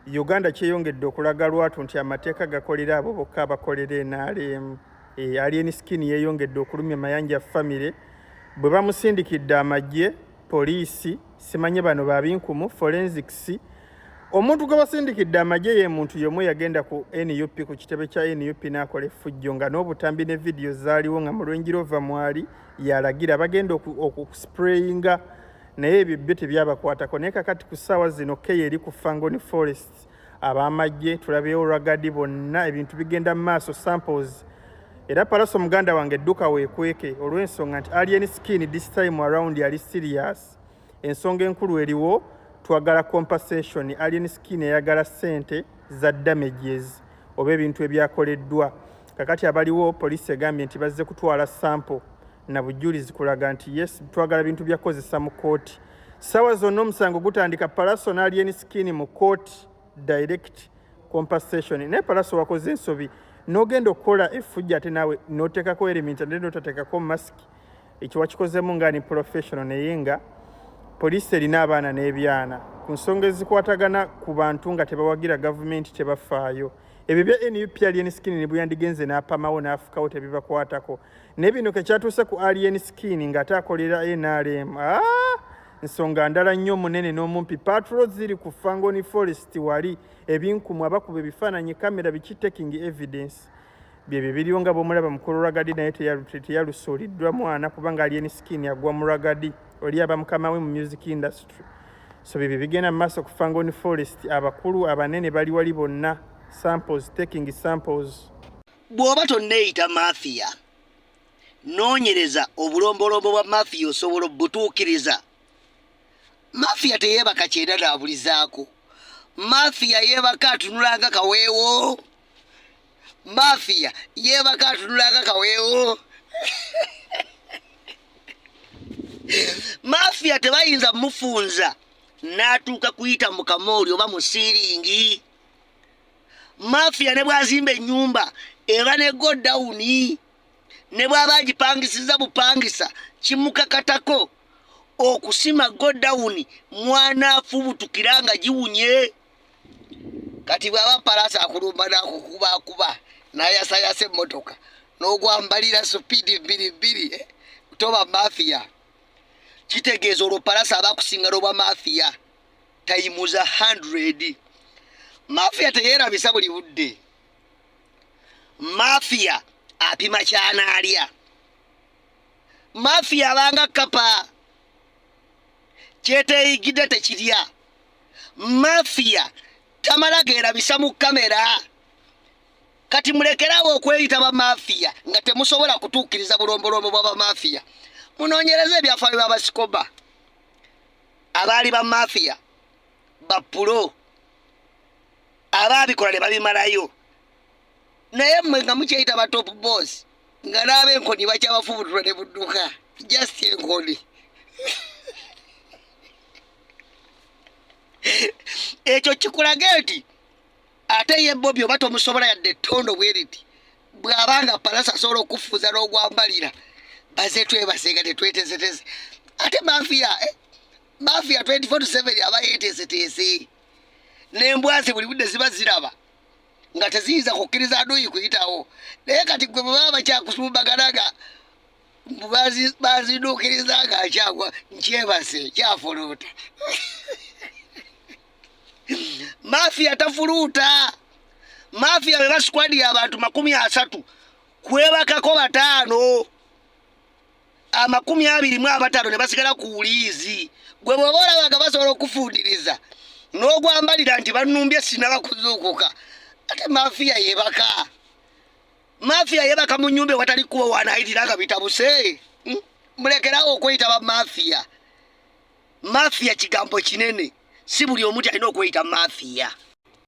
Uganda kyeyongedde okulaga lwatu nti amateeka gakolera abo bokka abakolera NRM. Alien Skin yeeyongedde okulumya Mayanja family bwe bamusindikidde amagye, poliisi, simanye bano babinkumu, forensics. Omuntu gwe basindikidde amagye ye muntu yomu yagenda ku NUP ku kitebe kya NUP n'akola effujjo nga n'obutambi ne video zaaliwo nga mu Range Rover mwali yalagira bagenda okusprayinga naye ebyo byo tebyabakwatako. Naye kakati ku ssaawa zino Keye eri ku Fangoni Forest ab'amagye tulabyewo Ragadi bonna ebintu bigenda mu maaso samples. Era Palaso muganda wange edduka weekweke olw'ensonga nti Alien Skin this time around yali serious. Ensonga enkulu eriwo twagala compensation. Alien Skin eyagala ssente za damages oba ebintu ebyakoleddwa. Kakati abaliwo poliisi egambye nti bazze kutwala sample na bujulizi kulaga nti yes twagala bintu byakozesa mu kooti. Ssaawa zonna omusango gutandika Palaso na Alien Skin mu kooti direct compensation. Naye Palaso wakoze ensobi n'ogenda okukola effujja ate naawe n'oteekako element ate n'otateekako mask. Ekyo wakikozemu nga ni professional naye nga poliisi erina abaana n'ebyana ku nsonga ezikwatagana ku bantu nga tebawagira gavumenti tebafaayo. Ebyo bya NUP Alien Skin ne byandigenze n'apamawo n'afukawo tebibakwatako. Naye bino kekyatuuse ku Alien Skin ng'ate akolera NRM. Nsonga ndala nnyo munene n'omumpi. Patrols ziri ku Fangoni Forest wali ebinkumu abakuba ebifaananyi kamera biki taking evidence. Byebyo biriwo nga bw'omulaba mukulu Ragadi naye teyalusuuliddwa mwana kubanga Alien Skin yagwa mu Ragadi oli aba mukama we mu music industry. So byebyo bigenda mu maaso ku Fangoni Forest abakulu abanene bali wali bonna samples taking samples. Bw'oba tonneeyita mafia noonyereza obulombolombo bwa mafia osobola obutuukiriza. Mafia teyeebaka kyenda naabulizaako. Mafia yeebaka atunulanga kaweewo. Mafia yeebaka atunulanga kaweewo. Mafia tebayinza mufunza n'atuuka kuyita mu kamooli oba mu siiringi. Mafia ne bw'azimba ennyumba eba ne go down ne bw'aba agipangisiza bupangisa kimukakatako okusima go down mwana afubutukira nga giwunye. Kati bw'aba Palaso akulumba n'akukuba n'ayasayasa emmotoka n'ogwambalira supidi bbiri toba mafia. Kitegeeza olwo Palaso abakusinga lwobwa mafia tayimuza 100. Mafia teyeerabisa buli budde. Mafia apima kyanaalya. Mafia abanga kapa kyeteeyigidde tekirya. Mafia tamala geerabisa mu kamera. Kati mulekerawo okweyita ba mafia nga temusobola kutuukiriza bulombolombo bwa ba mafia. Munoonyereze ebyafaayo by'abasikoba abaali ba mafia bapulo abaabikola ne babimalayo. Naye mmwe nga mukyeyita ba top boss nga n'ab'enkoni bakyabafubutula ne budduka just enkoni. Ekyo kikulaga nti ate ye Bobby oba tomusobola yadde ettondo bwe riti bw'abanga Palaso asobola okufuuza n'ogwambalira baze twebasenga tetwetezeteze. Ate mafia mafia 24/7 aba yeeteeseteese n'embwazi buli budde ziba ziraba nga teziyinza kukkiriza aduyi kuyitawo. Naye kati gwe bwe baba bakyakusumbaganaga bazinduukiriza nga akyagwa nkyebase kyafuluuta. Mafia tafuluuta. Mafia bwe basikwadi abantu 30 kwebakako 5 25 ne basigala ku wuliizi. Gwe bw'oba olaba nga basobola okufundiriza n'ogwambalira nti bannumbye sinaba kuzuukuka. Ate mafia yeebaka. Mafia yeebaka mu nnyumba ewatali kkuba waanaayitira nga bitabuse. Mulekerawo okweyita ba mafia. Mafia kigambo kinene. Si buli omuntu alina okweyita mafia.